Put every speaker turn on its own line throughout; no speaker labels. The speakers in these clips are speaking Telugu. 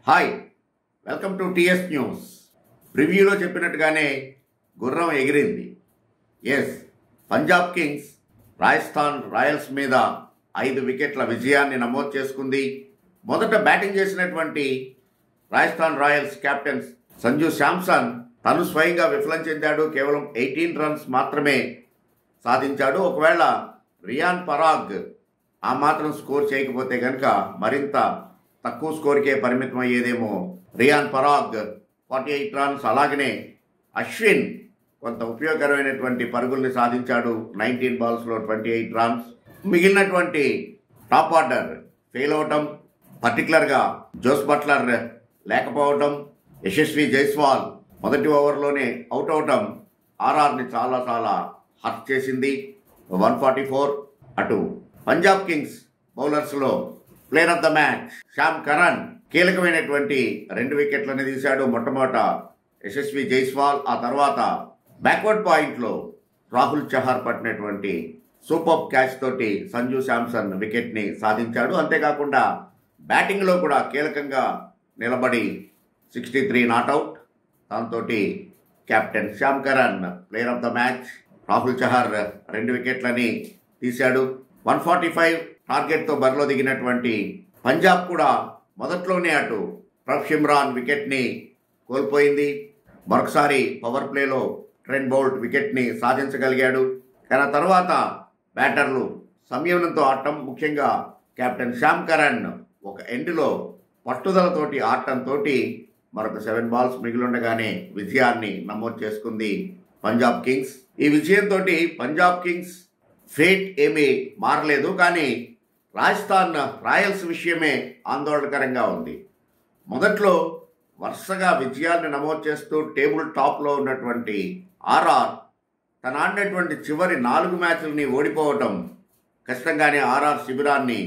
Hi, welcome to TS news. ప్రివ్యూలో చెప్పినట్టుగానే గుర్రం ఎగిరింది. Yes, Punjab Kings Rajasthan Royals మీద 5 వికెట్ల విజయాన్ని నమోదు చేసుకుంది. మొదట బ్యాటింగ్ చేసినటువంటి రాజస్థాన్ రాయల్స్ కెప్టెన్ సంజు శాంసన్ తను స్వయంగా విఫలం చెందాడు. కేవలం 18 రన్స్ మాత్రమే సాధించాడు. ఒకవేళ రియాన్ పరాగ్ ఆ మాత్రం స్కోర్ చేయకపోతే కనుక మరింత తక్కువ స్కోర్కే పరిమితం అయ్యేదేమో. రియాన్ పరాగ్ 48 రన్స్, అలాగనే అశ్విన్ కొంత ఉపయోగకరమైనటువంటి పరుగుల్ని సాధించాడు. 19 బాల్స్లో 28 రన్స్. మిగిలినటువంటి టాప్ ఆర్డర్ ఫెయిల్ అవటం, పర్టికులర్గా జోస్ బట్లర్ లేకపోవటం, యశస్వి జైస్వాల్ మొదటి ఓవర్లోనే అవుట్ అవటం ఆర్ఆర్ని చాలా హర్ట్ చేసింది. 144. అటు పంజాబ్ కింగ్స్ బౌలర్స్లో player of the match Sam Curran కీలకమైనటువంటి 2 వికెట్లను తీశాడు. మొట్టమొదట యశస్వి జైస్వాల్, ఆ తర్వాత బ్యాక్వర్డ్ పాయింట్లో రాహుల్ చహర్ పట్టినటువంటి సూపర్ క్యాచ్ తోటి సంజు శాంసన్ వికెట్ని సాధించాడు. అంతేకాకుండా బ్యాటింగ్లో కూడా కీలకంగా నిలబడి 63 నాట్అవుట్. దాంతో captain Sam Curran player of the match. Rahul Chahar 2 వికెట్లని తీశాడు. 145 టార్గెట్తో బరిలో దిగినటువంటి పంజాబ్ కూడా మొదట్లోనే అటు ప్రఫ్ షిమ్రాన్ వికెట్ని కోల్పోయింది. మరొకసారి పవర్ ప్లేలో ట్రెంట్ బౌల్ట్ వికెట్ని సాధించగలిగాడు. కానీ ఆ తర్వాత బ్యాటర్లు సంయమనంతో ఆడటం, ముఖ్యంగా కెప్టెన్ శ్యామ్ కరణ్ ఒక ఎండ్లో పట్టుదలతోటి ఆడటంతో మరొక 7 బాల్స్ మిగిలిండగానే విజయాన్ని నమోదు చేసుకుంది పంజాబ్ కింగ్స్. ఈ విజయంతో పంజాబ్ కింగ్స్ ఫేట్ ఏమీ మారలేదు. కానీ రాజస్థాన్ రాయల్స్ విషయమే ఆందోళనకరంగా ఉంది. మొదట్లో వరుసగా విజయాన్ని నమోదు చేస్తూ టేబుల్ టాప్లో ఉన్నటువంటి ఆర్ఆర్ తన ఆడినటువంటి చివరి 4 మ్యాచ్లని ఓడిపోవటం ఖచ్చితంగానే ఆర్ఆర్ శిబిరాన్ని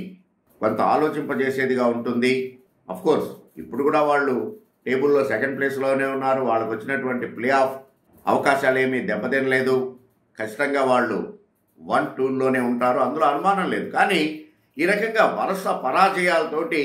కొంత ఆలోచింపజేసేదిగా ఉంటుంది. అఫ్కోర్స్ ఇప్పుడు కూడా వాళ్ళు టేబుల్లో 2nd ప్లేస్లోనే ఉన్నారు. వాళ్ళకు వచ్చినటువంటి ప్లే ఆఫ్ అవకాశాలు ఏమీ దెబ్బతినలేదు. ఖచ్చితంగా వాళ్ళు 1-2లోనే ఉంటారు, అందులో అనుమానం లేదు. కానీ ఈ రకంగా వరుస పరాజయాలతోటి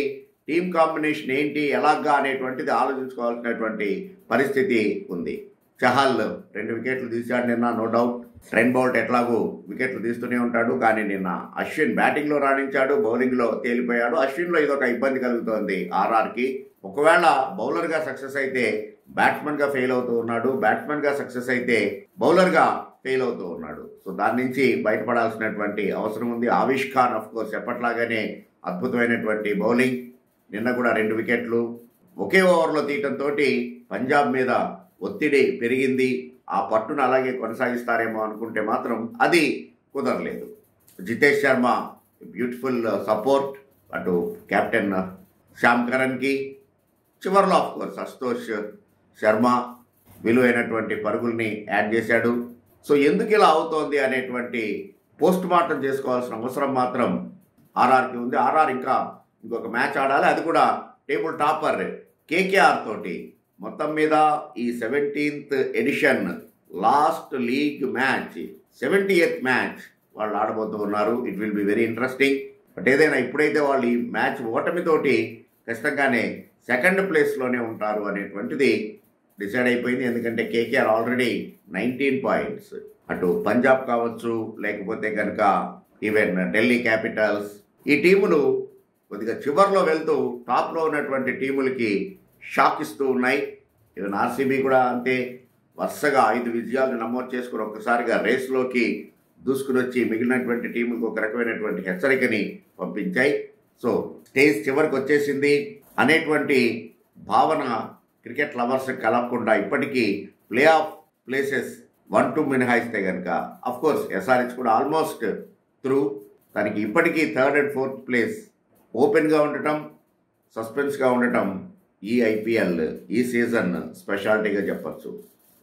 టీం కాంబినేషన్ ఏంటి, ఎలాగా అనేటువంటిది ఆలోచించుకోవాల్సినటువంటి పరిస్థితి ఉంది. చహల్ 2 వికెట్లు తీశాడు నిన్న, నో డౌట్. ట్రెంట్ బౌల్ట్ ఎట్లాగూ వికెట్లు తీస్తూనే ఉంటాడు. కానీ నిన్న అశ్విన్ బ్యాటింగ్లో రాణించాడు, బౌలింగ్లో తేలిపోయాడు. అశ్విన్లో ఇదొక ఇబ్బంది కలుగుతోంది ఆర్ఆర్కి. ఒకవేళ బౌలర్గా సక్సెస్ అయితే బ్యాట్స్మెన్గా ఫెయిల్ అవుతూ ఉన్నాడు, బ్యాట్స్మెన్గా సక్సెస్ అయితే బౌలర్గా ఫెయిల్ అవుతూ ఉన్నాడు. సో దాని నుంచి బయటపడాల్సినటువంటి అవసరం ఉంది. ఆవిష్ ఖాన్ అఫ్కోర్స్ ఎప్పట్లాగానే అద్భుతమైనటువంటి బౌలింగ్. నిన్న కూడా 2 వికెట్లు ఒకే ఓవర్లో తీయటంతో పంజాబ్ మీద ఒత్తిడి పెరిగింది. ఆ పట్టును అలాగే కొనసాగిస్తారేమో అనుకుంటే మాత్రం అది కుదరలేదు. జితేష్ శర్మ బ్యూటిఫుల్ సపోర్ట్ అటు కెప్టెన్ శ్యామ్ కరణ్కి. చివరిలో అఫ్కోర్స్ అశుతోష్ శర్మ విలువైనటువంటి పరుగుల్ని యాడ్ చేశాడు. సో ఎందుకు ఇలా అవుతోంది అనేటువంటి పోస్ట్ మార్టం చేసుకోవాల్సిన అవసరం మాత్రం ఆర్ఆర్కి ఉంది. ఆర్ఆర్ ఇంకొక మ్యాచ్ ఆడాలి, అది కూడా టేబుల్ టాపర్ కేకేఆర్ తోటి. మొత్తం మీద ఈ 17th edition last league match, 70th match వాళ్ళు ఆడబోతూ ఉన్నారు. It will be very interesting. But ఏదైనా ఇప్పుడైతే వాళ్ళు ఈ మ్యాచ్ ఓటమితోటి ఖచ్చితంగానే 2nd ప్లేస్లోనే ఉంటారు అనేటువంటిది డిసైడ్ అయిపోయింది. ఎందుకంటే కేకేఆర్ ఆల్రెడీ 19 పాయింట్స్. అటు పంజాబ్ కావచ్చు, లేకపోతే కనుక ఈవెన్ ఢిల్లీ క్యాపిటల్స్, ఈ టీములు కొద్దిగా చివరిలో వెళ్తూ టాప్లో ఉన్నటువంటి టీములకి షాక్ ఇస్తూ ఉన్నాయి. ఈవెన్ ఆర్సీబీ కూడా అంతే. వరుసగా 5 విజయాలను నమోదు చేసుకుని ఒక్కసారిగా రేస్లోకి దూసుకుని వచ్చి మిగిలినటువంటి టీములకు ఒక రకమైనటువంటి హెచ్చరికని పంపించాయి. సో స్టేజ్ చివరికి వచ్చేసింది అనేటువంటి భావన క్రికెట్ లవర్స్ కలగకుండా ఇప్పటికీ ప్లే ఆఫ్ ప్లేసెస్ 1-2 మినహాయిస్తే కనుక అఫ్కోర్స్ ఎస్ఆర్హెచ్ కూడా ఆల్మోస్ట్ త్రూ. దానికి ఇప్పటికీ 3rd and 4th ప్లేస్ ఓపెన్గా ఉండటం, సస్పెన్స్గా ఉండటం ఈ ఐపీఎల్ ఈ సీజన్ స్పెషాలిటీగా చెప్పచ్చు.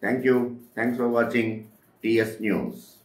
Thanks for watching TS news.